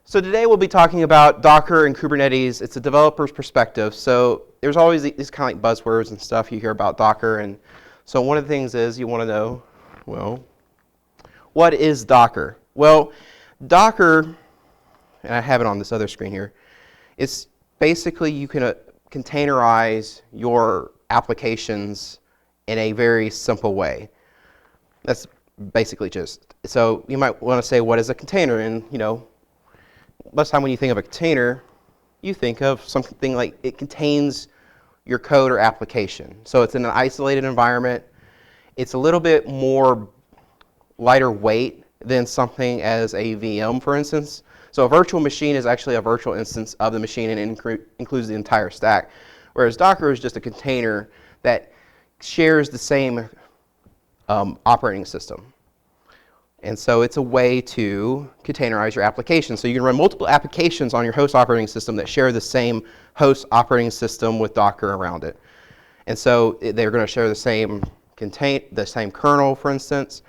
So today we'll be talking about Docker and Kubernetes. It's a developer's perspective. So there's always these kind of like buzzwords and stuff you hear about Docker. And so one of the things is you want to know, well, what is Docker? Well, Docker, and I have it on this other screen here, it's basically you can containerize your applications in a very simple way. That's basically just, so you might want to say, what is a container? And most of the time when you think of a container, you think of something like it contains your code or application. So it's in an isolated environment. It's a little bit more lighter weight than something as a VM, for instance. So a virtual machine is actually a virtual instance of the machine and includes the entire stack. Whereas Docker is just a container that shares the same operating system. And so it's a way to containerize your application. So you can run multiple applications on your host operating system that share the same host operating system with Docker around it. And so they're going to share the same kernel, for instance.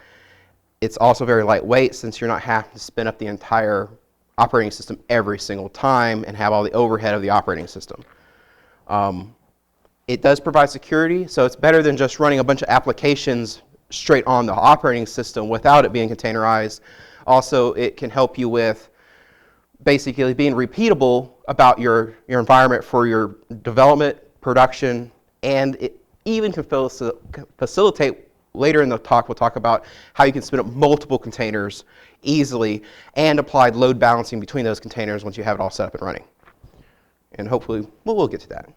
It's also very lightweight since you're not having to spin up the entire operating system every single time and have all the overhead of the operating system. It does provide security, so it's better than just running a bunch of applications straight on the operating system without it being containerized. Also, it can help you with basically being repeatable about your environment for your development, production, and it even can facilitate, later in the talk, we'll talk about how you can spin up multiple containers easily and apply load balancing between those containers once you have it all set up and running. And hopefully, we'll get to that.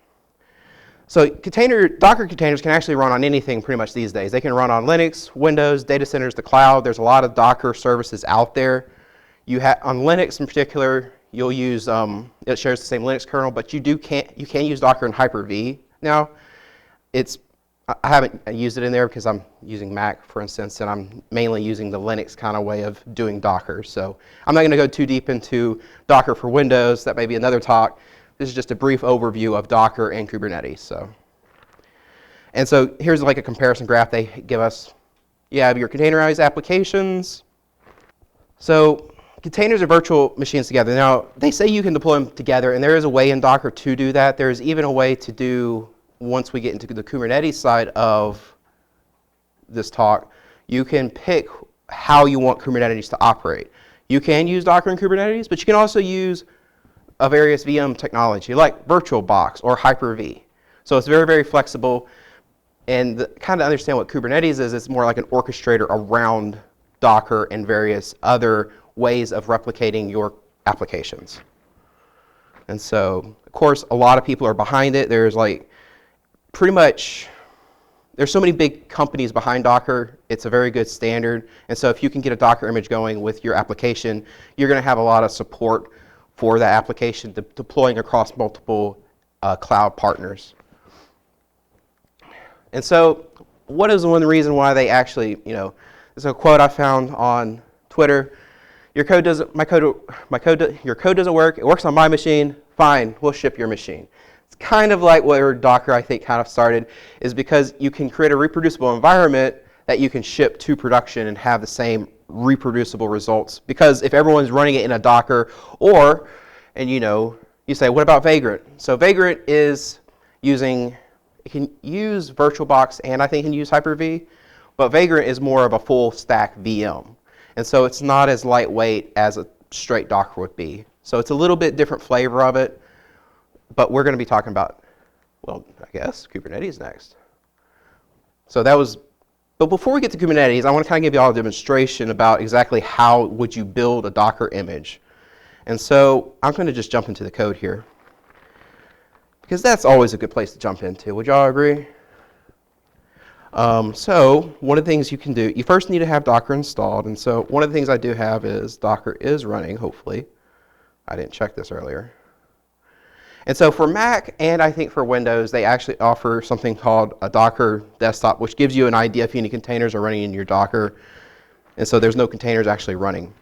So Docker containers can actually run on anything pretty much these days. They can run on Linux, Windows, data centers, the cloud. There's a lot of Docker services out there. On Linux in particular, you'll use, it shares the same Linux kernel, but you can use Docker in Hyper-V now. I haven't used it in there because I'm using Mac, for instance, and I'm mainly using the Linux kind of way of doing Docker. So I'm not going to go too deep into Docker for Windows. That may be another talk. This is just a brief overview of Docker and Kubernetes. So here's like a comparison graph they give us. You have your containerized applications. So containers are virtual machines together. Now, they say you can deploy them together, and there is a way in Docker to do that. There's even a way to do, once we get into the Kubernetes side of this talk, you can pick how you want Kubernetes to operate. You can use Docker and Kubernetes, but you can also use a various VM technology like VirtualBox or Hyper-V. So it's very, very flexible. And kind of understand what Kubernetes is, it's more like an orchestrator around Docker and various other ways of replicating your applications. And so, of course, a lot of people are behind it. There's so many big companies behind Docker. It's a very good standard. And so if you can get a Docker image going with your application, you're going to have a lot of support for that application deploying across multiple cloud partners. And so what is one reason why they actually, there's a quote I found on Twitter. Your code doesn't work. It works on my machine. Fine, we'll ship your machine. It's kind of like where Docker, I think, kind of started, is because you can create a reproducible environment that you can ship to production and have the same reproducible results. Because if everyone's running it in a Docker, you say, what about Vagrant? So Vagrant it can use VirtualBox and I think it can use Hyper-V, but Vagrant is more of a full stack VM. And so it's not as lightweight as a straight Docker would be. So it's a little bit different flavor of it, but we're going to be talking about, well, I guess, Kubernetes next. But before we get to Kubernetes, I want to kind of give you all a demonstration about exactly how would you build a Docker image. And so I'm going to just jump into the code here, because that's always a good place to jump into. Would y'all agree? So one of the things you can do, you first need to have Docker installed. And so one of the things I do have is Docker is running, hopefully. I didn't check this earlier. And so for Mac and I think for Windows, they actually offer something called a Docker desktop, which gives you an idea if any containers are running in your Docker. And so there's no containers actually running.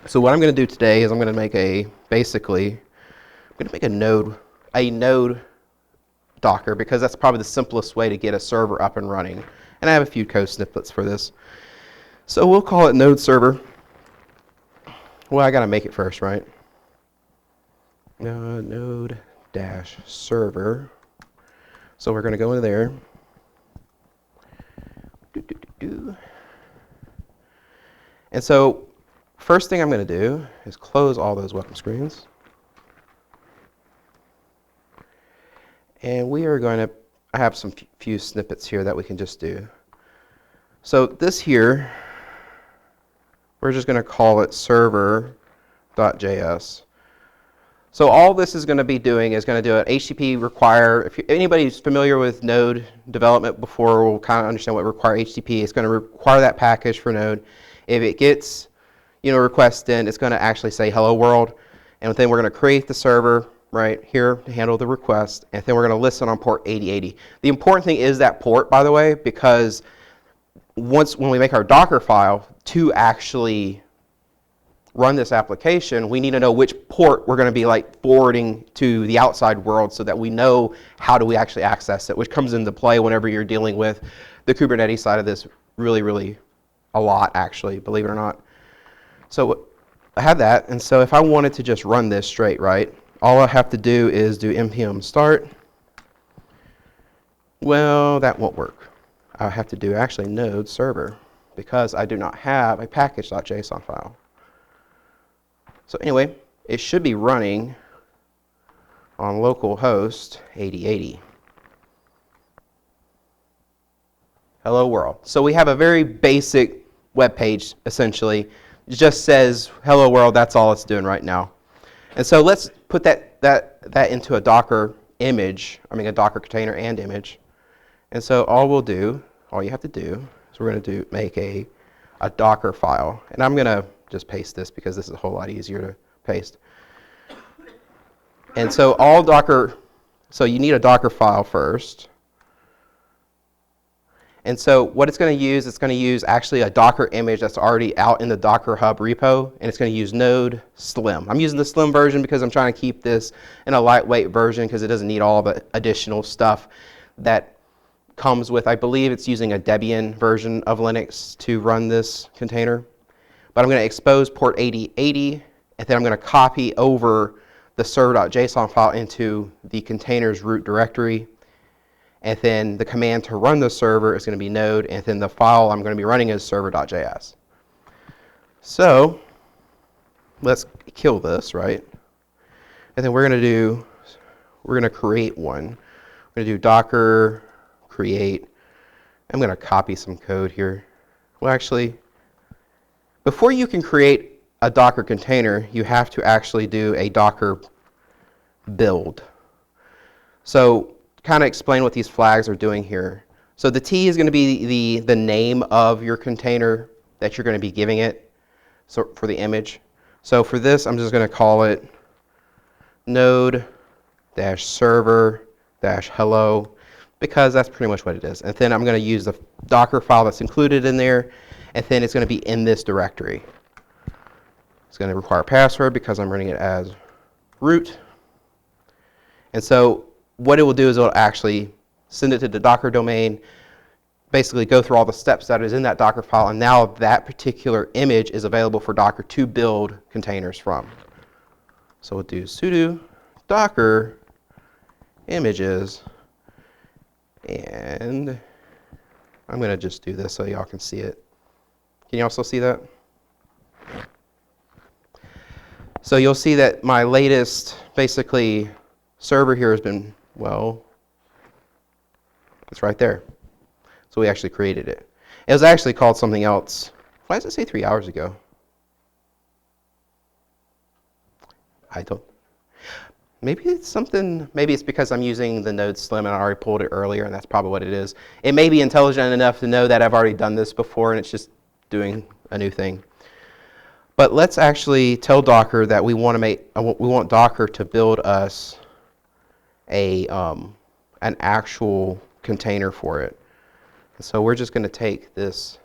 So what I'm going to do today is I'm going to make a node Docker, because that's probably the simplest way to get a server up and running. And I have a few code snippets for this. So we'll call it node server. Well, I got to make it first, right? Node dash server. So we're going to go into there. And so first thing I'm going to do is close all those welcome screens. And we are going to, I have some few snippets here that we can just do. So this here, we're just going to call it server.js. So all this is going to be doing is going to do an HTTP require. If anybody's familiar with Node development before, will kind of understand what require HTTP. It's going to require that package for Node. If it gets, request in, it's going to actually say hello world, and then we're going to create the server right here to handle the request, and then we're going to listen on port 8080. The important thing is that port, by the way, because when we make our Docker file to actually run this application, we need to know which port we're going to be forwarding to the outside world so that we know how do we actually access it, which comes into play whenever you're dealing with the Kubernetes side of this really, really a lot, actually, believe it or not. So I have that, and so if I wanted to just run this straight, right, all I have to do is do npm start. Well, that won't work. I have to do actually node server because I do not have a package.json file. So anyway, it should be running on localhost 8080. Hello world. So we have a very basic web page, essentially. It just says hello world. That's all it's doing right now. And so let's put that into a Docker image, a Docker container and image. And so all you have to do is we're going to make a Docker file. And I'm going to just paste this because this is a whole lot easier to paste. And so so you need a Docker file first. And so what it's going to use actually a Docker image that's already out in the Docker Hub repo, and it's going to use Node Slim. I'm using the Slim version because I'm trying to keep this in a lightweight version because it doesn't need all the additional stuff that comes with, I believe it's using a Debian version of Linux to run this container. But I'm going to expose port 8080, and then I'm going to copy over the server.json file into the container's root directory. And then the command to run the server is going to be node, and then the file I'm going to be running is server.js. So let's kill this, right? And then we're going to create one. We're going to do docker create. I'm going to copy some code here. Well, actually, before you can create a Docker container, you have to actually do a Docker build. So kind of explain what these flags are doing here. So the T is going to be the name of your container that you're going to be giving it, so for the image. So for this, I'm just going to call it node-server-hello because that's pretty much what it is. And then I'm going to use the Docker file that's included in there, and then it's going to be in this directory. It's going to require a password because I'm running it as root. And so what it will do is it will actually send it to the Docker domain, basically go through all the steps that is in that Docker file, and now that particular image is available for Docker to build containers from. So we'll do sudo docker images, and I'm going to just do this so y'all can see it. Can you also see that? So you'll see that my latest, basically, server here has been, well, it's right there. So we actually created it. It was actually called something else. Why does it say 3 hours ago? I don't. Maybe it's something, maybe it's because I'm using the Node Slim and I already pulled it earlier, and that's probably what it is. It may be intelligent enough to know that I've already done this before and it's just doing a new thing. But let's actually tell Docker that we want Docker to build us an actual container for it. And so we're just going to take this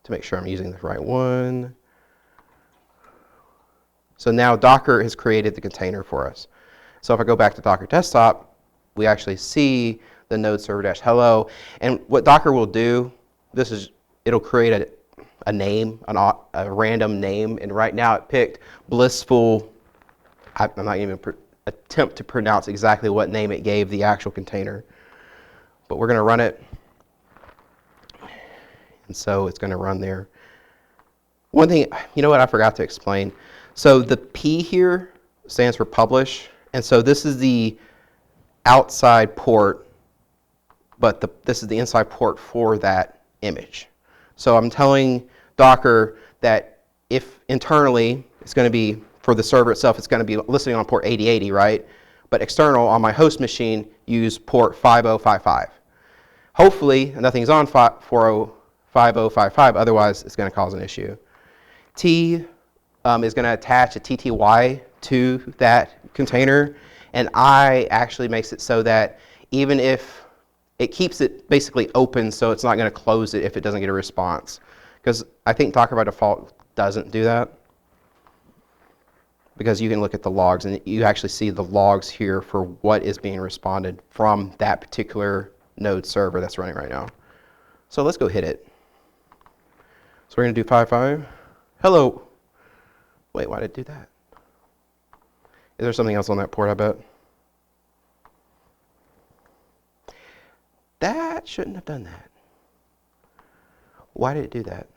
to make sure I'm using the right one. So now Docker has created the container for us. So if I go back to Docker desktop, we actually see the node server-hello. And what Docker will do, it'll create a name, a random name, and right now it picked blissful. I'm not even attempt to pronounce exactly what name it gave the actual container, but we're going to run it, and so it's going to run there. One thing, you know what I forgot to explain? So the P here stands for publish, and so this is the outside port, but this is the inside port for that image. So I'm telling Docker that if internally it's going to be, for the server itself, it's going to be listening on port 8080, right? But external on my host machine, use port 5055. Hopefully nothing's on 5055, otherwise it's going to cause an issue. T is going to attach a TTY to that container, and I actually makes it so that even if it keeps it basically open, so it's not going to close it if it doesn't get a response. Because I think Docker by default doesn't do that. Because you can look at the logs, and you actually see the logs here for what is being responded from that particular node server that's running right now. So let's go hit it. So we're going to do 55. Hello. Wait, why did it do that? Is there something else on that port, I bet? That shouldn't have done that. Why did it do that?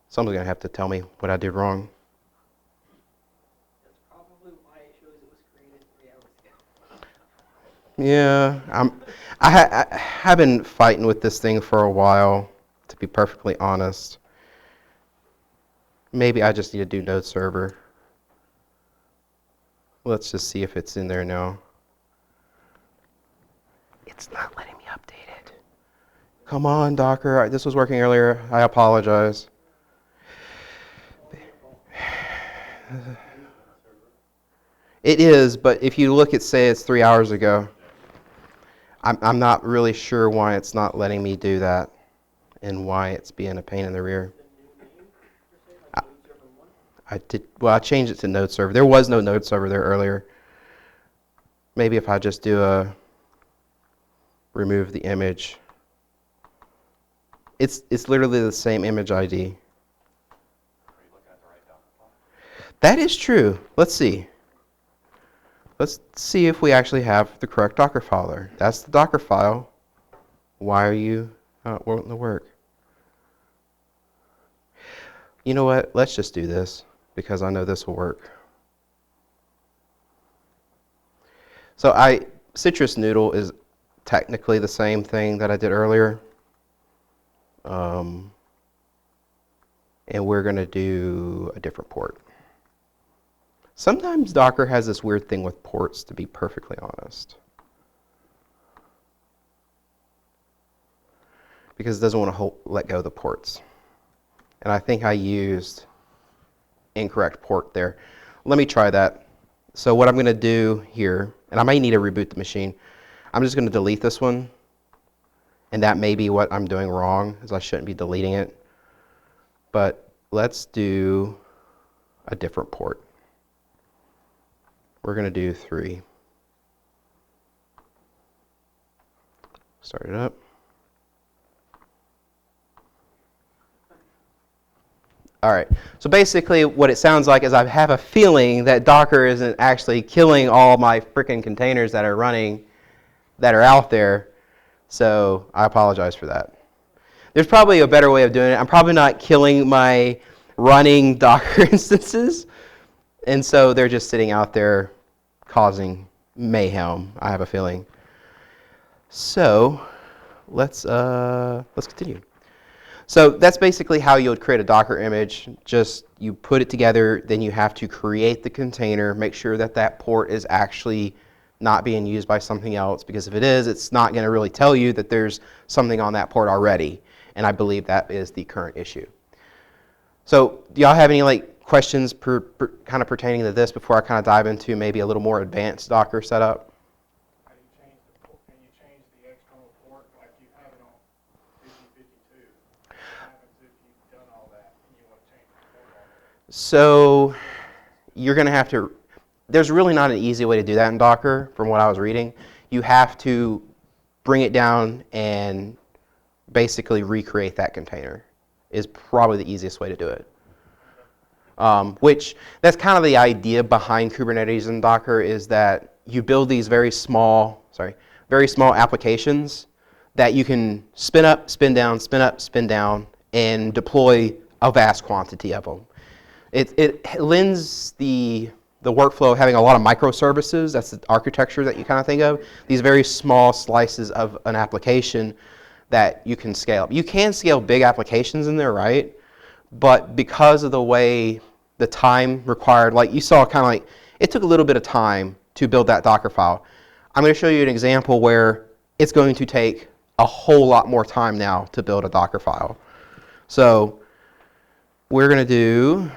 Someone's going to have to tell me what I did wrong. That's probably why it shows it was created 3 hours ago. Yeah, I have been fighting with this thing for a while, to be perfectly honest. Maybe I just need to do node server. Let's just see if it's in there now. It's not letting me update it. Come on, Docker. This was working earlier. I apologize. It is, but if you look at, say, it's 3 hours ago, I'm not really sure why it's not letting me do that and why it's being a pain in the rear. I changed it to node server. There was no node server there earlier. Maybe if I just do remove the image. It's literally the same image ID. That is true. Let's see. Let's see if we actually have the correct Docker file there. That's the Docker file. Why are you not wanting to work? You know what? Let's just do this because I know this will work. So Citrus Noodle is technically the same thing that I did earlier. And we're going to do a different port. Sometimes Docker has this weird thing with ports, to be perfectly honest. Because it doesn't want to let go of the ports. And I think I used incorrect port there. Let me try that. So what I'm going to do here, and I may need to reboot the machine, I'm just going to delete this one. And that may be what I'm doing wrong, is I shouldn't be deleting it. But let's do a different port. We're going to do 3. Start it up. All right, so basically what it sounds like is I have a feeling that Docker isn't actually killing all my freaking containers that are running, that are out there. So I apologize for that. There's probably a better way of doing it. I'm probably not killing my running Docker instances. And so they're just sitting out there causing mayhem, I have a feeling. So let's continue. So that's basically how you would create a Docker image. Just you put it together, then you have to create the container, make sure that that port is actually not being used by something else, because if it is, it's not going to really tell you that there's something on that port already. And I believe that is the current issue. So do y'all have any questions kind of pertaining to this before I kind of dive into maybe a little more advanced Docker setup? How do you change the port? Can you change the external port like you have it on 5052? What happens if you've done all that and you want to change the port on it? So you're going to have to, there's really not an easy way to do that in Docker from what I was reading. You have to bring it down and basically recreate that container. is probably the easiest way to do it. Which that's kind of the idea behind Kubernetes and Docker is that you build these very small applications that you can spin up, spin down, spin up, spin down, and deploy a vast quantity of them. It lends the workflow of having a lot of microservices. That's the architecture that you kind of think of. These very small slices of an application that you can scale up. You can scale big applications in there, right? But because of the way the time required, like you saw kind of like, it took a little bit of time to build that Docker file. I'm going to show you an example where it's going to take a whole lot more time now to build a Docker file. So we're going to do,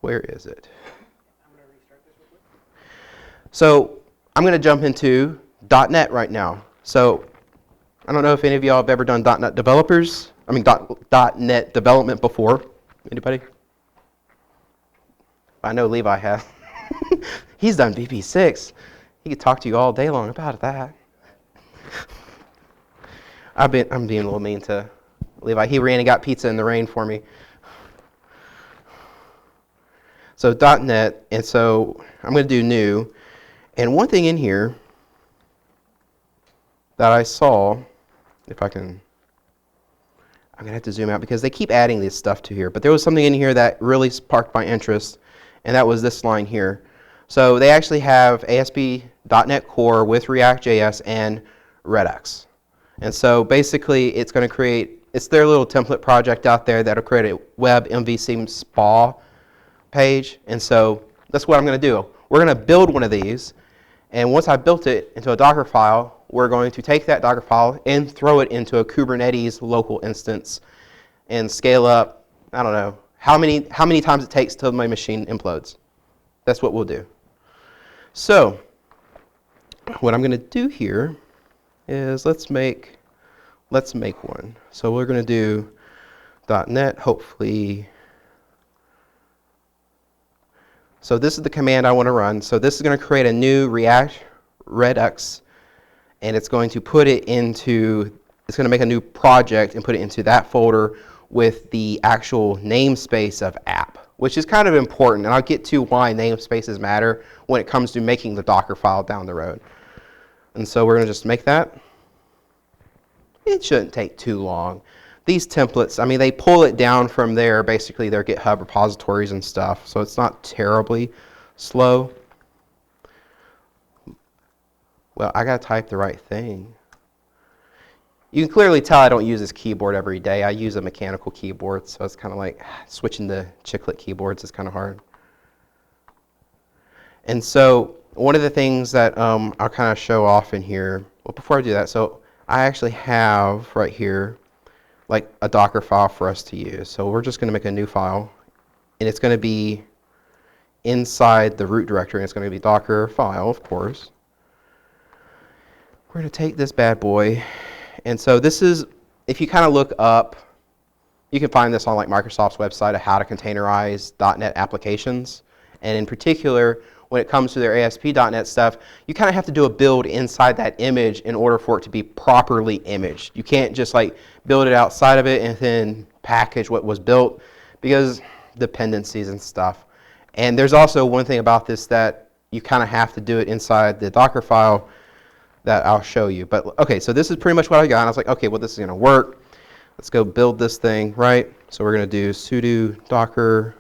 where is it? I'm going to restart this real quick. So I'm going to jump into .NET right now. So I don't know if any of y'all have ever done .NET .NET development before. Anybody? I know Levi has. He's done VB6. He could talk to you all day long about that. I'm being a little mean to Levi. He ran and got pizza in the rain for me. So .NET, and so I'm going to do new. And one thing in here that I saw, if I can, I'm going to have to zoom out because they keep adding this stuff to here. But there was something in here that really sparked my interest, and that was this line here. So they actually have ASP.NET Core with React.js and Redux. And so basically it's going to create, it's their little template project out there that'll create a web MVC SPA page. And so that's what I'm going to do. We're going to build one of these. And once I've built it into a Docker file, we're going to take that Docker file and throw it into a Kubernetes local instance and scale up, I don't know, how many times it takes till my machine implodes. That's what we'll do. So what I'm going to do here is let's make one. So we're going to do .NET, hopefully. So this is the command I want to run. So this is going to create a new React Redux, and it's going to put it into, it's going to make a new project and put it into that folder with the actual namespace of app, which is kind of important. And I'll get to why namespaces matter when it comes to making the Docker file down the road. And so we're going to just make that. It shouldn't take too long. These templates, I mean, they pull it down from there, basically their GitHub repositories and stuff, so it's not terribly slow. Well, I got to type the right thing. You can clearly tell I don't use this keyboard every day. I use a mechanical keyboard, so it's kind of like switching to chiclet keyboards is kind of hard. And so one of the things that I'll kind of show off in here, well, before I do that, so I actually have right here like a Docker file for us to use. So we're just going to make a new file, and it's going to be inside the root directory, and it's going to be Docker file, of course. We're going to take this bad boy, and so this is, if you kind of look up, you can find this on like Microsoft's website of how to containerize .NET applications, and in particular, when it comes to their ASP.NET stuff, you kind of have to do a build inside that image in order for it to be properly imaged. You can't just like build it outside of it and then package what was built because dependencies and stuff. And there's also one thing about this that you kind of have to do it inside the Docker file that I'll show you. But okay, so this is pretty much what I got. And I was like, okay, well, this is going to work. Let's go build this thing, right? So we're going to do sudo docker.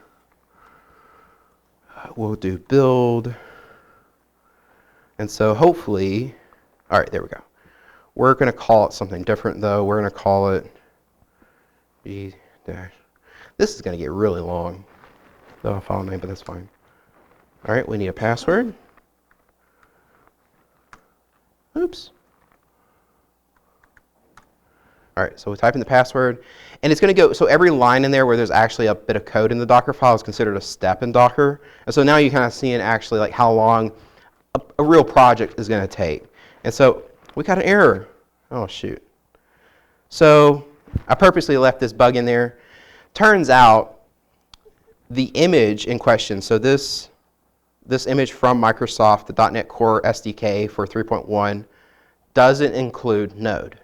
We'll do build. And so hopefully, all right, there we go. We're going to call it something different, though. We're going to call it g dash. This is going to get really long, the file name, but that's fine. All right, we need a password. Oops. All right, so we type in the password, and it's going to go, so every line in there where there's actually a bit of code in the Docker file is considered a step in Docker. And so now you kind of see it actually like how long a real project is going to take. And so we got an error. Oh, shoot. So I purposely left this bug in there. Turns out the image in question, so this image from Microsoft, the .NET Core SDK for 3.1, doesn't include Node.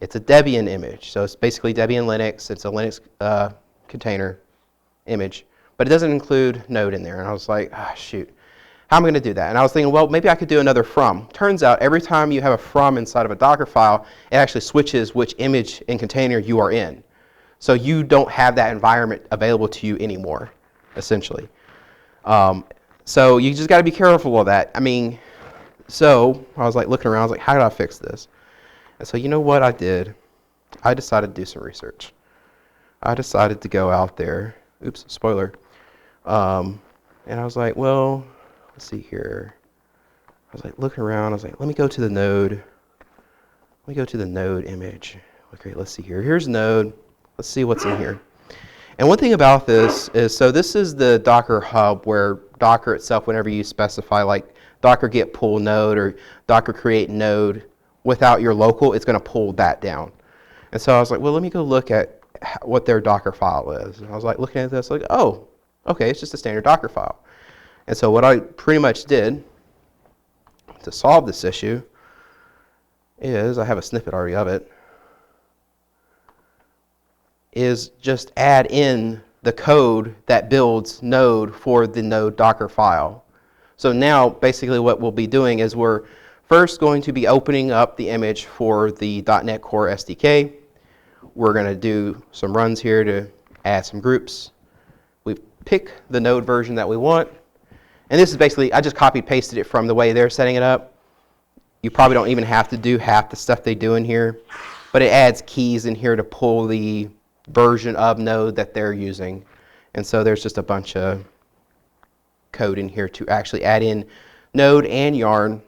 It's a Debian image, so it's basically Debian Linux. It's a Linux container image, but it doesn't include node in there. And I was like, ah, shoot, how am I going to do that? And I was thinking, well, maybe I could do another from. Turns out every time you have a from inside of a Docker file, it actually switches which image and container you are in. So you don't have that environment available to you anymore, essentially. So you just got to be careful of that. I mean, so I was like looking around, I was like, how did I fix this? And so you know what I did? I decided to do some research. I decided to go out there. Oops, spoiler. And I was like, well, let's see here. I was like looking around. I was like, let me go to the node. Let me go to the node image. Okay, let's see here. Here's node. Let's see what's in here. And one thing about this is, so this is the Docker hub where Docker itself, whenever you specify like Docker get pull node or Docker create node without your local, it's going to pull that down. And so I was like, well, let me go look at what their Docker file is. And I was like looking at this, like, oh, okay, it's just a standard Docker file. And so what I pretty much did to solve this issue is, I have a snippet already of it, is just add in the code that builds node for the node Docker file. So now basically what we'll be doing is we're first going to be opening up the image for the .NET Core SDK. We're going to do some runs here to add some groups. We pick the node version that we want. And this is basically, I just copy pasted it from the way they're setting it up. You probably don't even have to do half the stuff they do in here, but it adds keys in here to pull the version of node that they're using. And so there's just a bunch of code in here to actually add in node and yarn.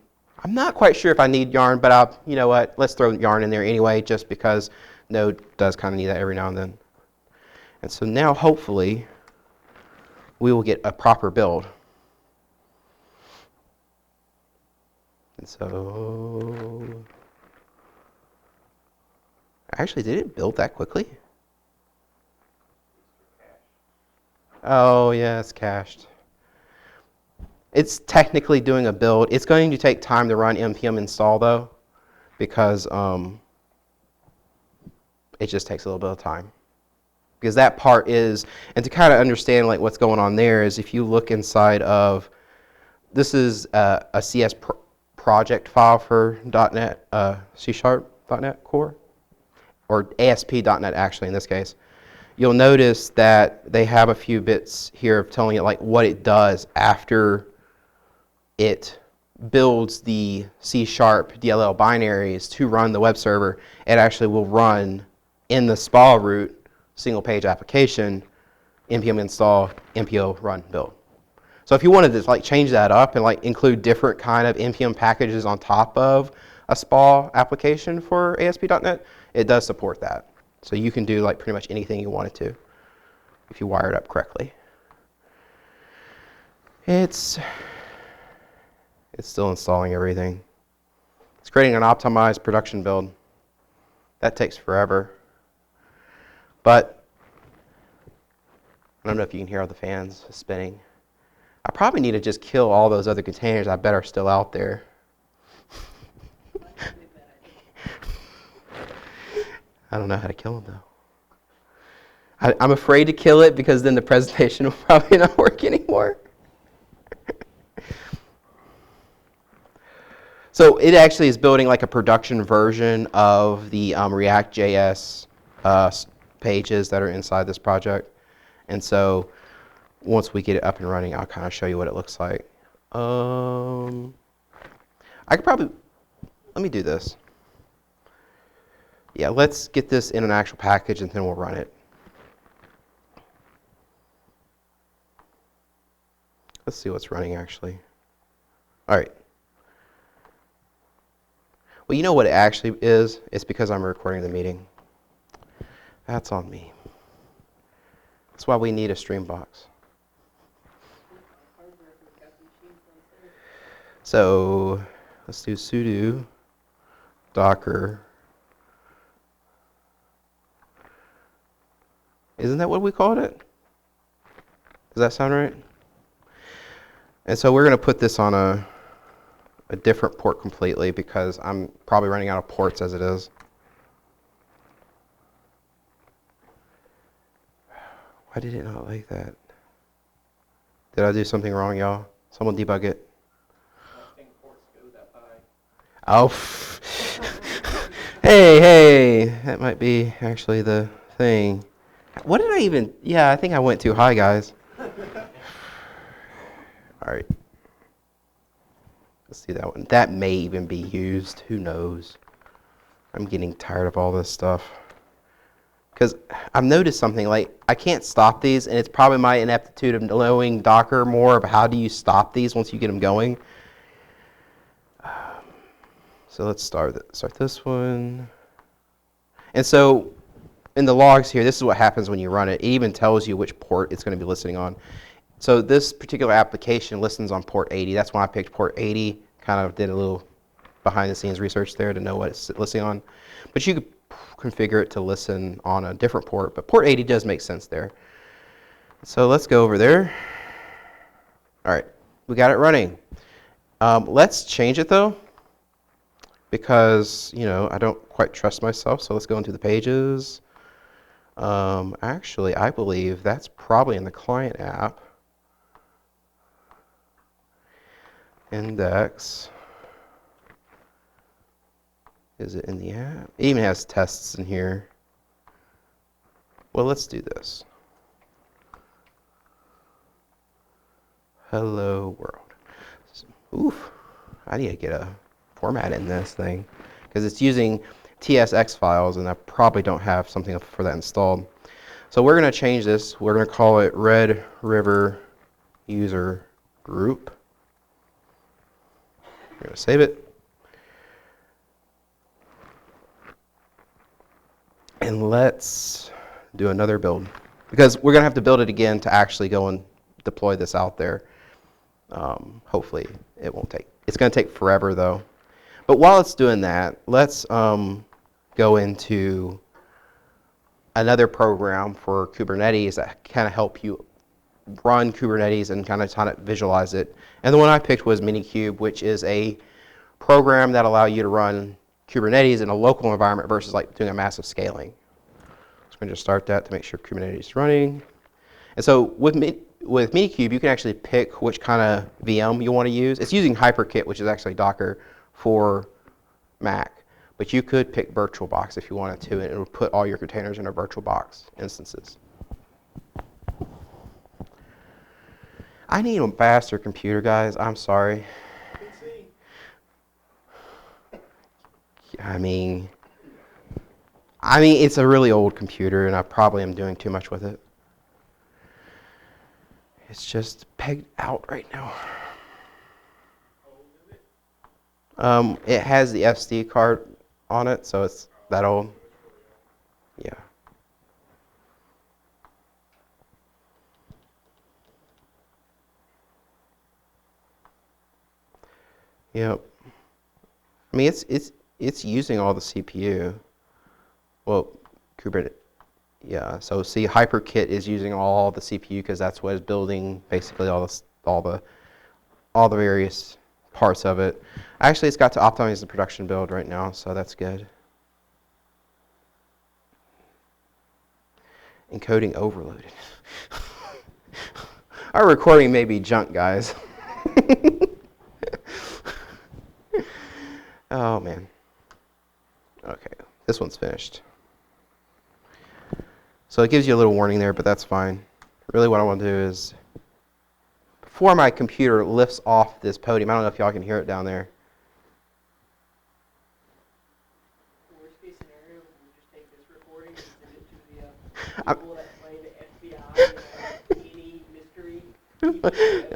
I'm not quite sure if I need yarn, but you know what, let's throw yarn in there anyway, just because node does kind of need that every now and then. And so now hopefully we will get a proper build. And so, actually, did it build that quickly? Oh, yeah, it's cached. It's technically doing a build. It's going to take time to run npm install, though, because it just takes a little bit of time. Because that part is, and to kind of understand like what's going on there is, if you look inside of, this is a CS project file for .NET, C#.NET Core, or ASP.NET actually in this case. You'll notice that they have a few bits here of telling it like what it does after it builds the C# DLL binaries to run the web server. It actually will run in the SPA root, single page application, npm install, npo run build. So if you wanted to like change that up and like include different kind of npm packages on top of a SPA application for ASP.NET, it does support that. So you can do like pretty much anything you wanted to if you wire it up correctly. It's still installing everything. It's creating an optimized production build. That takes forever. But I don't know if you can hear all the fans spinning. I probably need to just kill all those other containers I bet are still out there. I don't know how to kill them though. I'm afraid to kill it because then the presentation will probably not work anymore. So it actually is building like a production version of the React.js pages that are inside this project. And so once we get it up and running, I'll kind of show you what it looks like. I could probably, let me do this. Yeah, let's get this in an actual package and then we'll run it. Let's see what's running actually. All right. Well, you know what it actually is? It's because I'm recording the meeting. That's on me. That's why we need a stream box. So let's do sudo docker. Isn't that what we called it? Does that sound right? And so we're going to put this on a different port completely because I'm probably running out of ports as it is. Why did it not like that? Did I do something wrong, y'all? Someone debug it. I think ports go that high. Oh. Hey, that might be actually the thing. What did I even? Yeah, I think I went too high, guys. All right. Let's see that one. That may even be used. Who knows? I'm getting tired of all this stuff. Because I've noticed something, like, I can't stop these, and it's probably my ineptitude of knowing Docker more of how do you stop these once you get them going. So let's start this one. And so in the logs here, this is what happens when you run it. It even tells you which port it's going to be listening on. So this particular application listens on port 80. That's why I picked port 80. Kind of did a little behind-the-scenes research there to know what it's listening on. But you could configure it to listen on a different port. But port 80 does make sense there. So let's go over there. All right, we got it running. Let's change it, though, because, I don't quite trust myself. So let's go into the pages. Actually, I believe that's probably in the client app. Index. Is it in the app? It even has tests in here. Well, let's do this. Hello world. Oof. I need to get a format in this thing because it's using TSX files, and I probably don't have something for that installed. So we're going to change this. We're going to call it Red River User Group. We're going to save it. And let's do another build, because we're going to have to build it again to actually go and deploy this out there. Hopefully it won't take. It's going to take forever, though. But while it's doing that, let's go into another program for Kubernetes that kind of help you run Kubernetes and kind of visualize it. And the one I picked was Minikube, which is a program that allows you to run Kubernetes in a local environment versus like doing a massive scaling. So I'm going to just start that to make sure Kubernetes is running. And so with Minikube, you can actually pick which kind of VM you want to use. It's using HyperKit, which is actually Docker for Mac. But you could pick VirtualBox if you wanted to, and it would put all your containers in a VirtualBox instances. I need a faster computer, guys. I'm sorry. I mean, it's a really old computer, and I probably am doing too much with it. It's just pegged out right now. It has the SD card on it, so it's that old. Yeah. Yep. I mean, it's using all the CPU. Well, Kubernetes. Yeah. So see, HyperKit is using all the CPU because that's what is building basically all the various parts of it. Actually, it's got to optimize the production build right now, so that's good. Encoding overloaded. Our recording may be junk, guys. Oh, man. Okay, this one's finished. So it gives you a little warning there, but that's fine. Really what I want to do is, before my computer lifts off this podium, I don't know if y'all can hear it down there. Worst case scenario, we just take this recording and send it to the people that play the FBI and any mystery.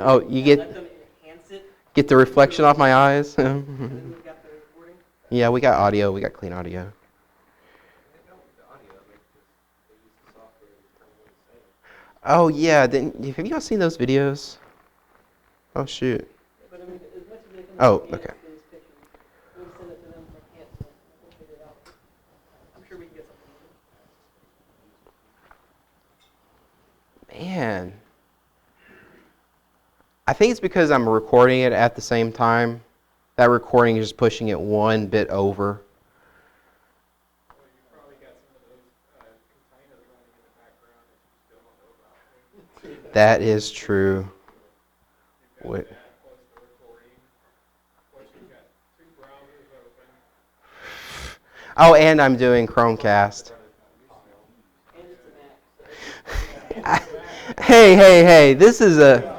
Oh, you get let them enhance it. Get the reflection off my eyes. And then we've got the recording. Yeah, we got audio. We got clean audio. Oh yeah, have you guys seen those videos? Oh shoot. But I mean, as much as they can Oh, enhance okay. these pictures, we'll send it to them for enhancement. We'll figure it out. I'm sure we can get something. Man. I think it's because I'm recording it at the same time. That recording is just pushing it one bit over. Well, you probably got some of those containers running in the background that you still don't know That is true. You've got Wait. that plus the recording, plus you've got 2 browsers open. Oh, and I'm doing Chromecast. And it's a Mac, so. Hey, this is a...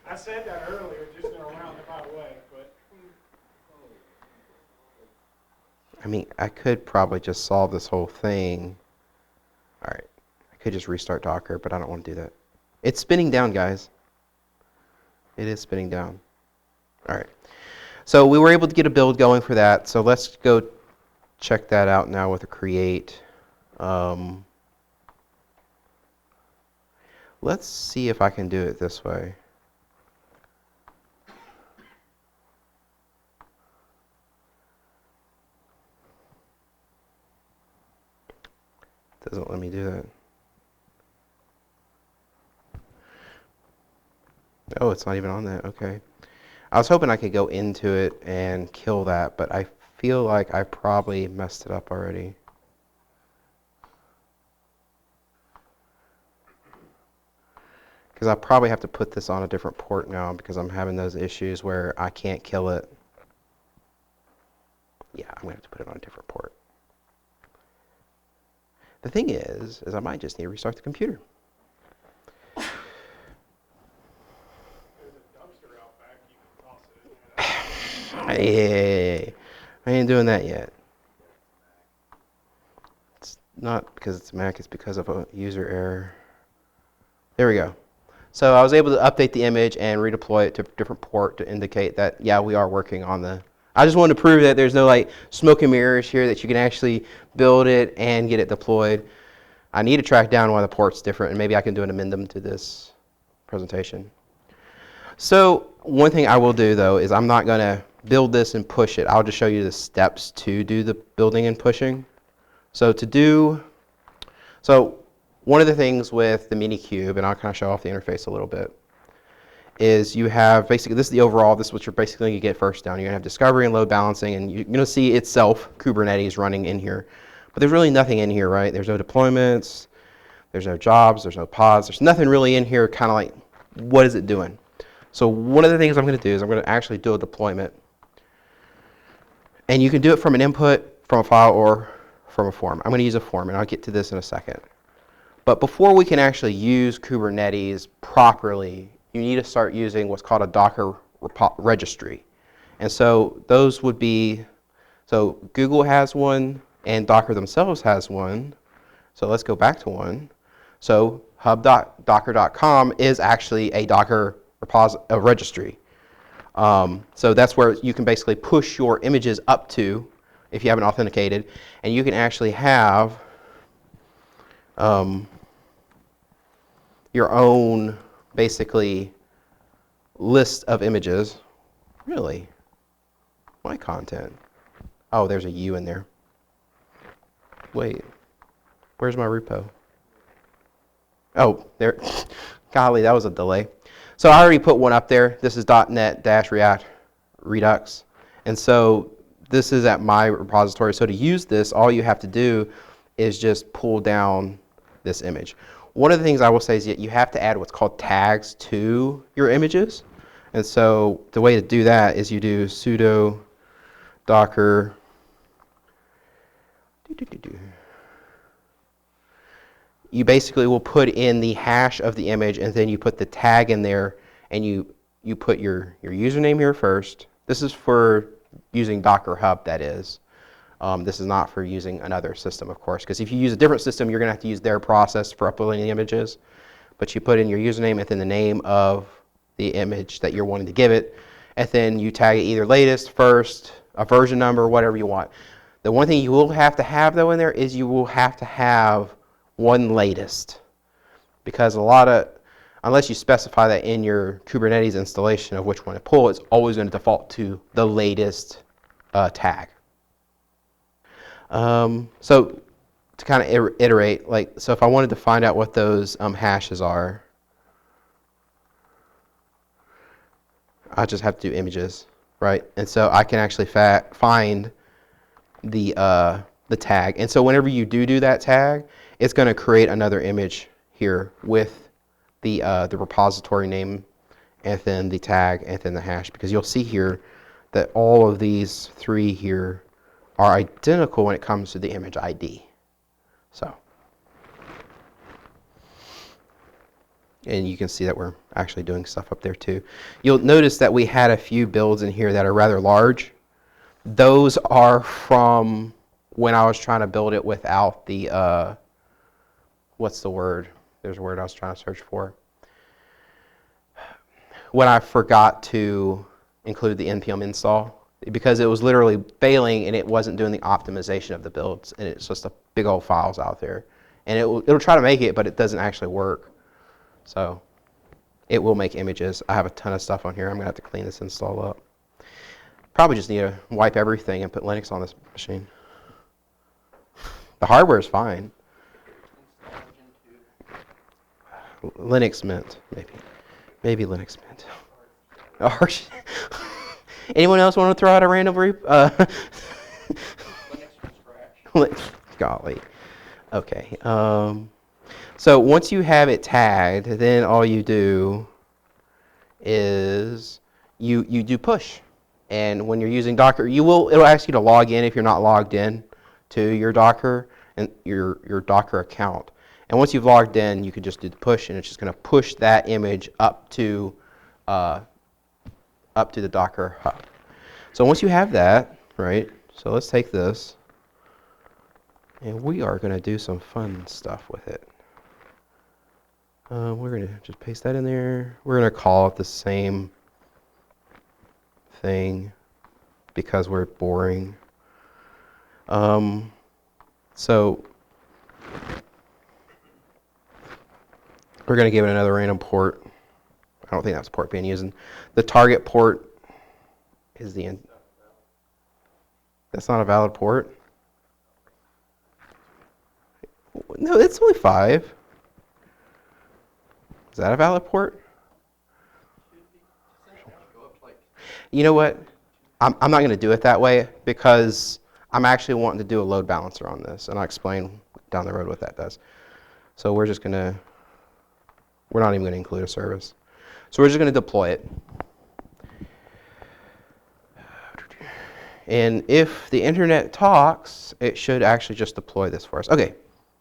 I said that earlier, just in a roundabout way, but I mean, I could probably just solve this whole thing. All right. I could just restart Docker, but I don't want to do that. It's spinning down, guys. It is spinning down. All right. So we were able to get a build going for that. So let's go check that out now with a create. Let's see if I can do it this way. Doesn't let me do that. Oh, it's not even on that. Okay. I was hoping I could go into it and kill that, but I feel like I probably messed it up already. Because I probably have to put this on a different port now because I'm having those issues where I can't kill it. Yeah, I'm going to have to put it on a different port. The thing is I might just need to restart the computer. there's a dumpster out back, you can toss it in there. Hey, I ain't doing that yet. It's not because it's Mac, it's because of a user error. There we go. So I was able to update the image and redeploy it to a different port to indicate that, yeah, we are working on the... I just wanted to prove that there's no like smoke and mirrors here, that you can actually build it and get it deployed. I need to track down why the port's different, and maybe I can do an amendment to this presentation. So one thing I will do, though, is I'm not going to build this and push it. I'll just show you the steps to do the building and pushing. So one of the things with the Minikube, and I'll kind of show off the interface a little bit, is you have basically, this is the overall, this is what you're basically going to get first down. You're going to have discovery and load balancing, and you're going to see itself, Kubernetes, running in here. But there's really nothing in here, right? There's no deployments, there's no jobs, there's no pods, there's nothing really in here kind of like, what is it doing? So one of the things I'm going to do is I'm going to actually do a deployment. And you can do it from an input, from a file, or from a form. I'm going to use a form, and I'll get to this in a second. But before we can actually use Kubernetes properly, you need to start using what's called a Docker registry. And so those would be, so Google has one, and Docker themselves has one. So let's go back to one. So hub.docker.com is actually a Docker registry. So that's where you can basically push your images up to if you haven't authenticated, and you can actually have your own basically list of images. Really? My content. Oh, there's a U in there. Wait, where's my repo? Oh, there. Golly, that was a delay. So I already put one up there. This is .NET-React Redux. And so this is at my repository. So to use this, all you have to do is just pull down this image. One of the things I will say is that you have to add what's called tags to your images. And so the way to do that is you do sudo docker you basically will put in the hash of the image, and then you put the tag in there, and you put your username here first. This is for using Docker Hub, that is. This is not for using another system, of course, because if you use a different system, you're going to have to use their process for uploading the images. But you put in your username and then the name of the image that you're wanting to give it, and then you tag it either latest, first, a version number, whatever you want. The one thing you will have to have, though, in there is you will have to have one latest, because unless you specify that in your Kubernetes installation of which one to pull, it's always going to default to the latest tag. So to kind of iterate, so if I wanted to find out what those hashes are, I just have to do images, right? And so I can actually find the tag. And so whenever you do that tag, it's going to create another image here with the repository name, and then the tag, and then the hash, because you'll see here that all of these three here are identical when it comes to the image ID. So, and you can see that we're actually doing stuff up there too. You'll notice that we had a few builds in here that are rather large. Those are from when I was trying to build it without the, what's the word? There's a word I was trying to search for. When I forgot to include the npm install, because it was literally failing and it wasn't doing the optimization of the builds, and it's just a big old files out there. And it'll try to make it, but it doesn't actually work. So it will make images. I have a ton of stuff on here. I'm going to have to clean this install up. Probably just need to wipe everything and put Linux on this machine. The hardware is fine. Linux Mint, maybe. Maybe Linux Mint. Anyone else want to throw out a random Linux from scratch. Golly. Okay. So once you have it tagged, then all you do is you do push. And when you're using Docker, it'll ask you to log in if you're not logged in to your Docker and your Docker account. And once you've logged in, you can just do the push, and it's just going to push that image up to the Docker hub. So once you have that, right? So let's take this, and we are going to do some fun stuff with it. We're going to just paste that in there. We're going to call it the same thing because we're boring. So we're going to give it another random port. I don't think that's the port being used. The target port is that's not a valid port. No, it's only 5. Is that a valid port? You know what? I'm not going to do it that way because I'm actually wanting to do a load balancer on this, and I'll explain down the road what that does. So we're not even going to include a service. So we're just going to deploy it. And if the internet talks, it should actually just deploy this for us. Okay,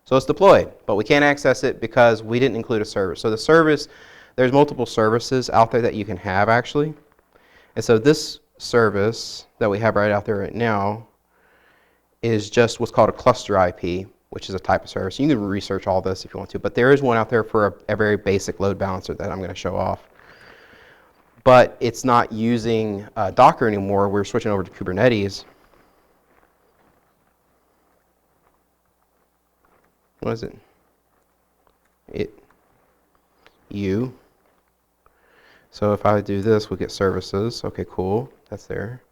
so it's deployed, but we can't access it because we didn't include a service. So the service, there's multiple services out there that you can have actually. And so this service that we have right out there right now is just what's called a cluster IP, which is a type of service. You can research all this if you want to, but there is one out there for a very basic load balancer that I'm going to show off. But it's not using Docker anymore. We're switching over to Kubernetes. What is it? So if I do this, we'll get services. Okay, cool. That's there.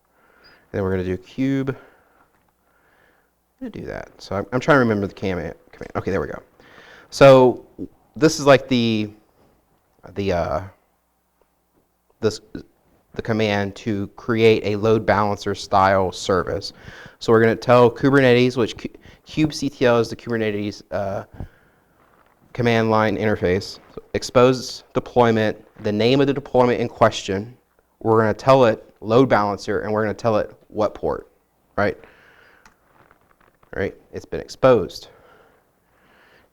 And then we're going to do cube. I'm going to do that. So I'm trying to remember the command. Okay, there we go. So this is like the command to create a load balancer style service. So we're going to tell Kubernetes, which kubectl is the Kubernetes command line interface. So expose deployment, the name of the deployment in question. We're going to tell it load balancer, and we're going to tell it what port, right? Right? It's been exposed.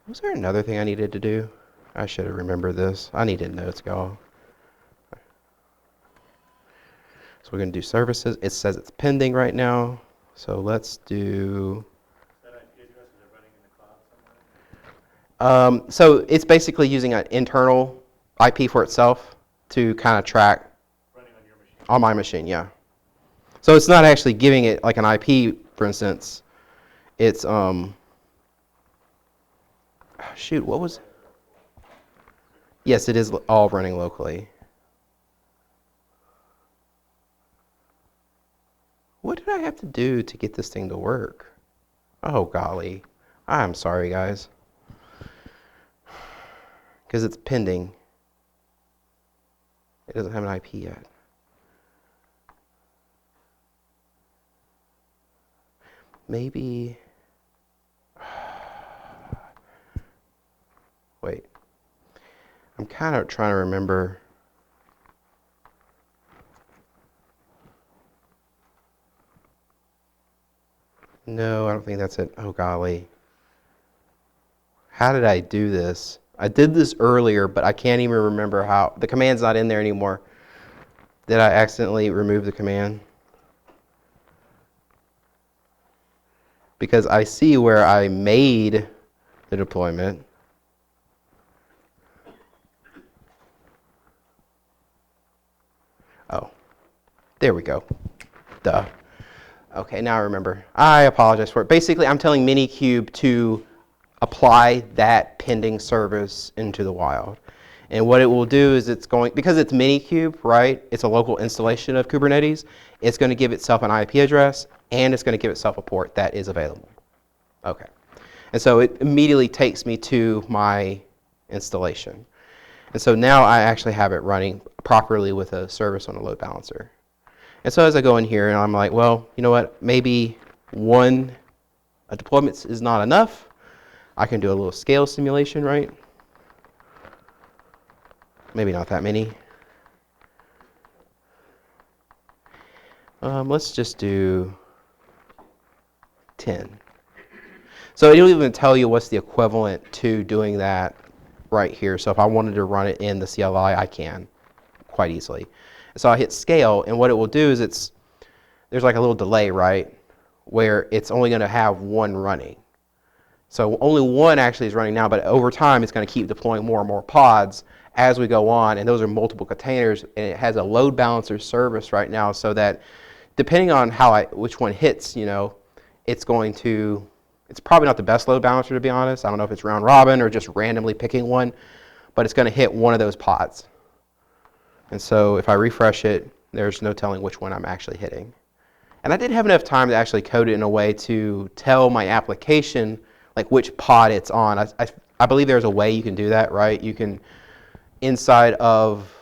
Was there another thing I needed to do? I should have remembered this. I needed notes, y'all. So we're going to do services. It says it's pending right now. So let's do... So it's basically using an internal IP for itself to kind of track Running on your machine. on my machine, yeah. So it's not actually giving it like an IP, for instance. It's shoot, what was? Yes, it is all running locally. What did I have to do to get this thing to work? Oh golly, I'm sorry, guys. Because it's pending. It doesn't have an IP yet. Maybe. Wait. I'm kind of trying to remember. No, I don't think that's it. Oh, golly. How did I do this? I did this earlier, but I can't even remember how. The command's not in there anymore. Did I accidentally remove the command? Because I see where I made the deployment. Oh, there we go. Duh. Okay, now I remember. I apologize for it. Basically, I'm telling Minikube to apply that pending service into the wild. And what it will do is it's going, because it's Minikube, right? It's a local installation of Kubernetes. It's going to give itself an IP address, and it's going to give itself a port that is available. Okay. And so it immediately takes me to my installation. And so now I actually have it running properly with a service on a load balancer. And so as I go in here, and I'm like, well, you know what? Maybe a deployment is not enough. I can do a little scale simulation, right? Maybe not that many. Let's just do 10. So it'll even tell you what's the equivalent to doing that right here. So if I wanted to run it in the CLI, I can quite easily. So I hit scale, and what it will do is there's like a little delay, right, where it's only going to have one running. So only one actually is running now, but over time it's going to keep deploying more and more pods as we go on, and those are multiple containers, and it has a load balancer service right now, so that depending on which one hits, it's probably not the best load balancer, to be honest. I don't know if it's round robin or just randomly picking one, but it's going to hit one of those pods. And so if I refresh it, there's no telling which one I'm actually hitting. And I didn't have enough time to actually code it in a way to tell my application like which pod it's on. I believe there's a way you can do that, right? You can, inside of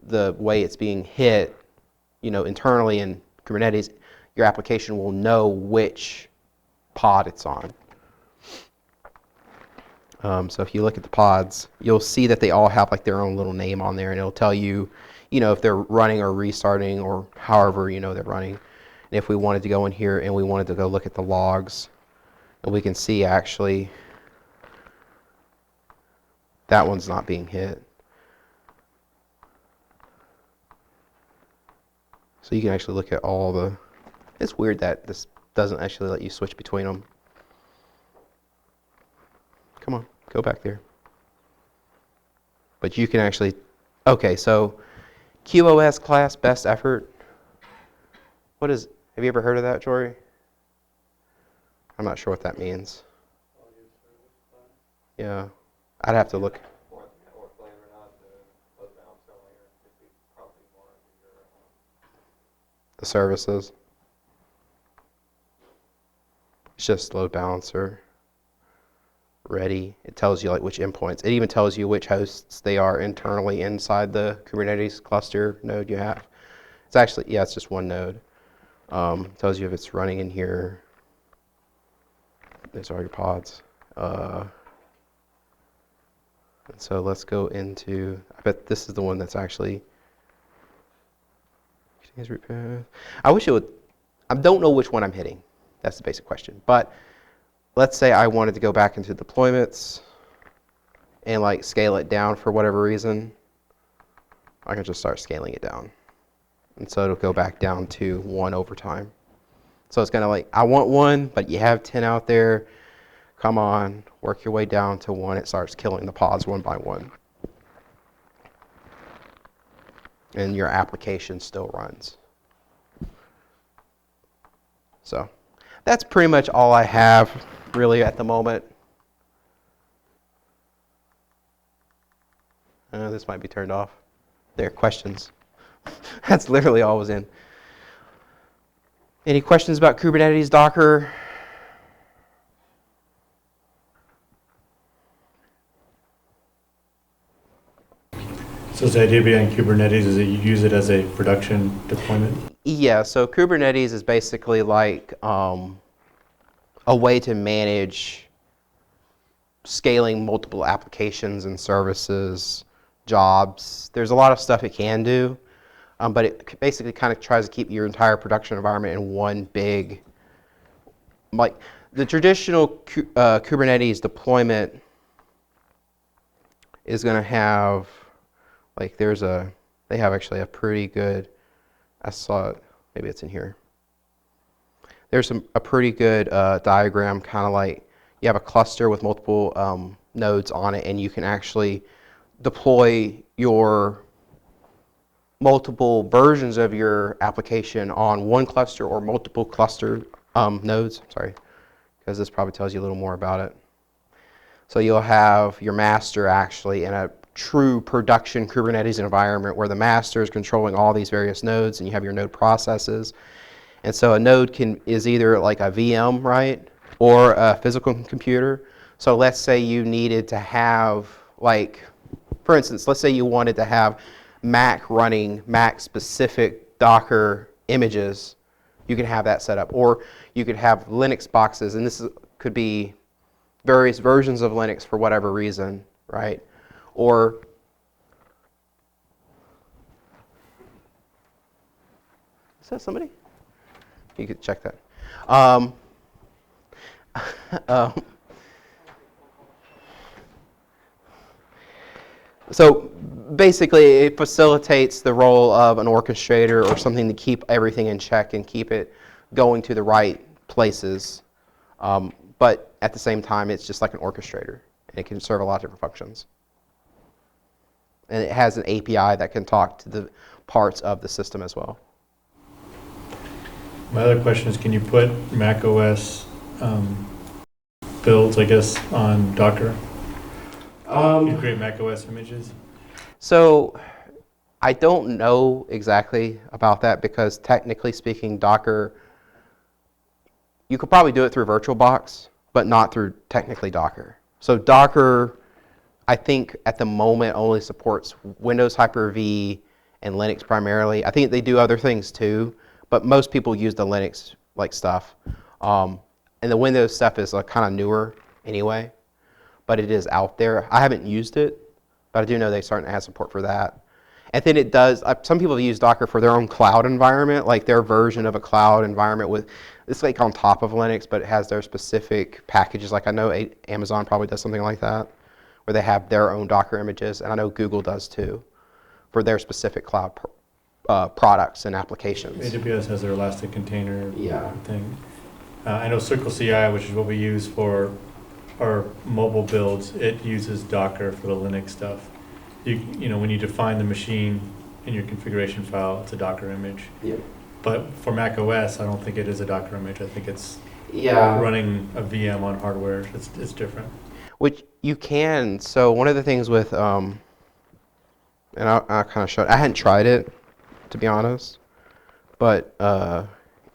the way it's being hit, internally in Kubernetes, your application will know which pod it's on. So if you look at the pods, you'll see that they all have like their own little name on there, and it'll tell you, if they're running or restarting or however they're running. And if we wanted to go in here and we wanted to go look at the logs, and we can see actually that one's not being hit. So you can actually look at all the. It's weird that this doesn't actually let you switch between them. Come on, go back there. But you can actually, okay, so QoS class best effort. Have you ever heard of that, Jory? I'm not sure what that means. Yeah, I'd have to look. The services. It's just load balancer. Ready. It tells you like which endpoints. It even tells you which hosts they are internally inside the Kubernetes cluster node you have. It's actually, it's just one node. Tells you if it's running in here. These are your pods. And so let's go into, I bet this is the one that's actually, I wish it would, I don't know which one I'm hitting. That's the basic question. But let's say I wanted to go back into deployments and like scale it down for whatever reason. I can just start scaling it down. And so it'll go back down to 1 over time. So it's kind of like, I want 1, but you have 10 out there. Come on, work your way down to 1. It starts killing the pods one by one. And your application still runs. So that's pretty much all I have really at the moment. This might be turned off. There, questions. That's literally all I was in. Any questions about Kubernetes, Docker? So the idea behind Kubernetes is that you use it as a production deployment? Yeah, so Kubernetes is basically like a way to manage scaling multiple applications and services jobs. There's a lot of stuff it can do, but it basically kind of tries to keep your entire production environment in one big, like the traditional Kubernetes deployment is going to have, like they have actually a pretty good, I saw it, maybe it's in here. There's a pretty good diagram, kind of like you have a cluster with multiple nodes on it, and you can actually deploy your multiple versions of your application on one cluster or multiple cluster nodes. Sorry, because this probably tells you a little more about it. So you'll have your master actually in a true production Kubernetes environment where the master is controlling all these various nodes, and you have your node processes. And so a node is either like a VM, right, or a physical computer. So let's say you needed to have, like, for instance, let's say you wanted to have Mac running Mac-specific Docker images. You can have that set up. Or you could have Linux boxes, and could be various versions of Linux for whatever reason, right? Or is that somebody? You could check that. So basically, it facilitates the role of an orchestrator or something to keep everything in check and keep it going to the right places. But at the same time, it's just like an orchestrator. And it can serve a lot of different functions. And it has an API that can talk to the parts of the system as well. My other question is, can you put Mac OS builds, I guess, on Docker? Can you create Mac OS images? So I don't know exactly about that because technically speaking, Docker, you could probably do it through VirtualBox, but not through technically Docker. So Docker, I think at the moment only supports Windows Hyper-V and Linux primarily. I think they do other things too, but most people use the Linux like stuff. And the Windows stuff is kind of newer anyway, but it is out there. I haven't used it, but I do know they're starting to have support for that. And then it does, some people use Docker for their own cloud environment, like their version of a cloud environment with, it's like on top of Linux, but it has their specific packages. Like I know Amazon probably does something like that, where they have their own Docker images, and I know Google does too, for their specific cloud products and applications. AWS has their Elastic Container Yeah. thing. I know Circle CI, which is what we use for our mobile builds, it uses Docker for the Linux stuff. You know, when you define the machine in your configuration file, it's a Docker image. Yeah. But for Mac OS, I don't think it is a Docker image. I think it's Yeah. running a VM on hardware. It's different. Which you can. So one of the things with, and I'll kind of show it. I hadn't tried it, to be honest, but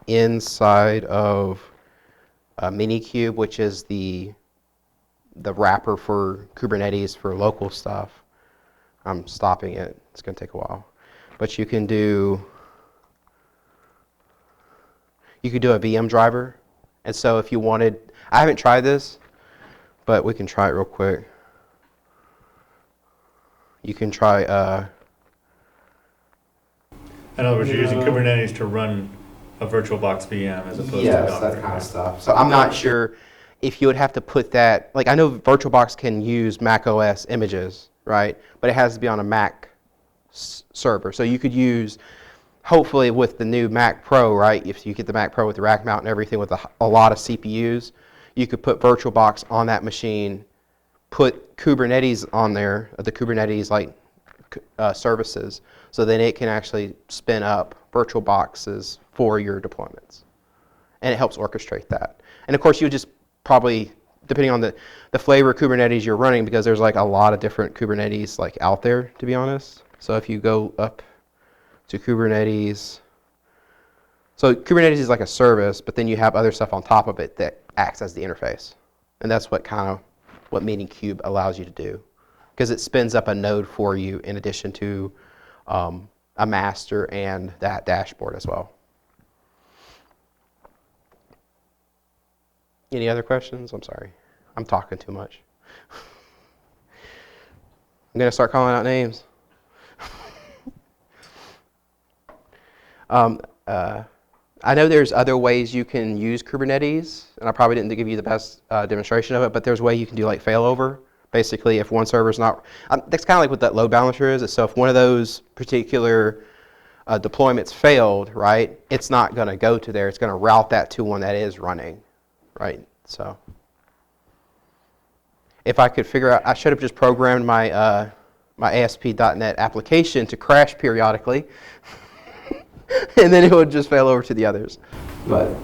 inside of Minikube, which is the wrapper for Kubernetes for local stuff, I'm stopping it. It's going to take a while, but you could do a VM driver, and so if you wanted, I haven't tried this, but we can try it real quick. You can try. In other words, you're using Kubernetes to run a VirtualBox VM as opposed to Docker. That kind of stuff. So I'm not sure if you would have to put that, like I know VirtualBox can use Mac OS images, right? But it has to be on a Mac server. So you could use, hopefully with the new Mac Pro, right? If you get the Mac Pro with the rack mount and everything with a lot of CPUs, you could put VirtualBox on that machine, put Kubernetes on there, the Kubernetes like services, so then it can actually spin up virtual boxes for your deployments. And it helps orchestrate that. And of course, you just probably, depending on the flavor of Kubernetes you're running, because there's like a lot of different Kubernetes like out there, to be honest. So if you go up to Kubernetes, so Kubernetes is like a service, but then you have other stuff on top of it that acts as the interface. And that's what Minikube allows you to do, because it spins up a node for you in addition to a master and that dashboard as well. Any other questions? I'm sorry. I'm talking too much. I'm going to start calling out names. I know there's other ways you can use Kubernetes, and I probably didn't give you the best demonstration of it, but there's a way you can do like failover. Basically, if one server's not, that's kind of like what that load balancer is. So if one of those particular deployments failed, right, it's not going to go to there. It's going to route that to one that is running, right? So if I could figure out, I should have just programmed my my ASP.NET application to crash periodically, and then it would just fail over to the others. But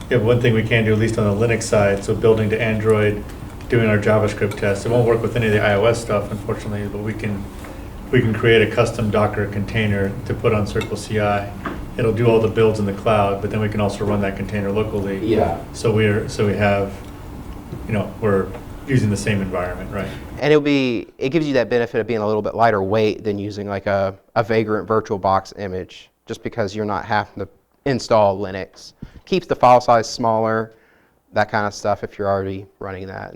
Yeah, one thing we can do, at least on the Linux side, so building to Android, doing our JavaScript tests. It won't work with any of the iOS stuff, unfortunately, but we can create a custom Docker container to put on Circle CI. It'll do all the builds in the cloud, but then we can also run that container locally. yeah. So we have, we're using the same environment, right? And it gives you that benefit of being a little bit lighter weight than using like a Vagrant VirtualBox image, just because you're not having to install Linux. Keeps the file size smaller, that kind of stuff if you're already running that.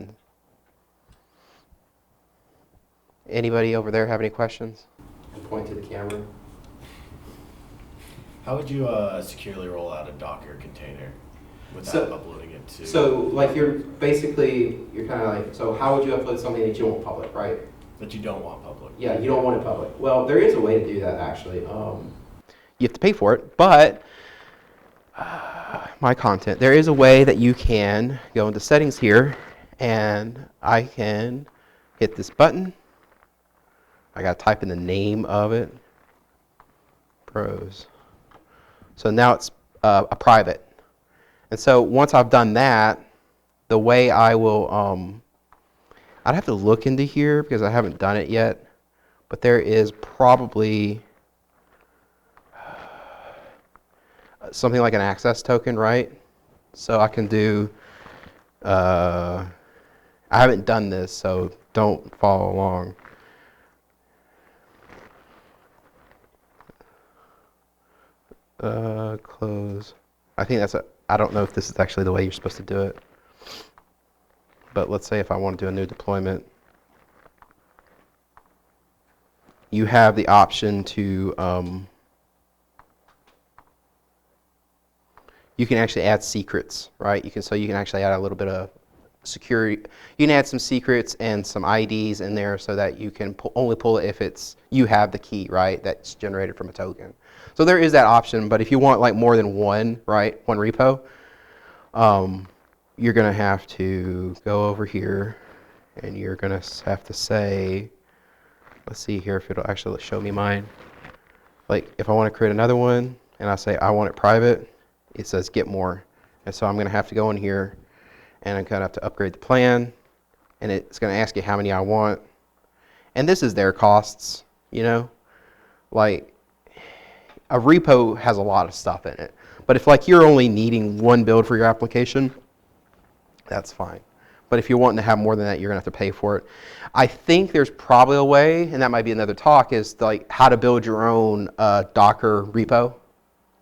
Anybody over there have any questions? Point to the camera. How would you securely roll out a Docker container without So- uploading it to? So like you're kind of like, so how would you upload something that you want public, right? That you don't want public. Yeah, you don't want it public. Well, there is a way to do that actually. You have to pay for it, but my content, there is a way that you can go into settings here, and I can hit this button. I got to type in the name of it. Pros. So now it's a private. And so once I've done that, the way I will, I'd have to look into here because I haven't done it yet, but there is probably something like an access token, right? So I can do, I haven't done this, so don't follow along. Close. I think I don't know if this is actually the way you're supposed to do it. But let's say if I want to do a new deployment, you have the option to, you can actually add secrets, right? You can actually add a little bit of security. You can add some secrets and some IDs in there so that you can only pull it if you have the key, right? That's generated from a token. So there is that option, but if you want like more than one, right, one repo, you're gonna have to go over here and you're gonna have to say, let's see here if it'll actually show me mine. Like if I want to create another one and I say I want it private, it says get more. And so I'm gonna have to go in here and I'm gonna have to upgrade the plan, and it's gonna ask you how many I want. And this is their costs, like a repo has a lot of stuff in it. But if like you're only needing one build for your application, that's fine. But if you're wanting to have more than that, you're gonna have to pay for it. I think there's probably a way, and that might be another talk, is like how to build your own Docker repo.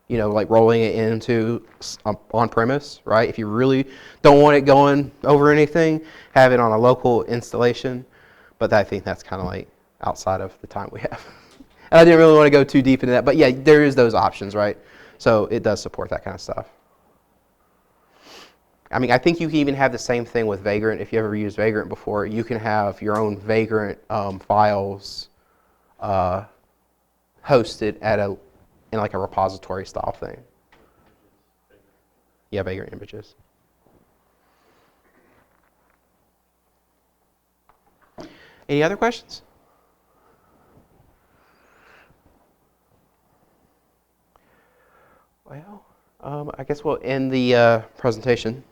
Like rolling it into on-premise, right? If you really don't want it going over anything, have it on a local installation. But I think that's kind of like outside of the time we have. And I didn't really want to go too deep into that. But yeah, there is those options, right? So it does support that kind of stuff. I mean, I think you can even have the same thing with Vagrant. If you ever used Vagrant before, you can have your own Vagrant files hosted in like a repository style thing. Yeah, Vagrant images. Any other questions? Well, I guess we'll end the presentation.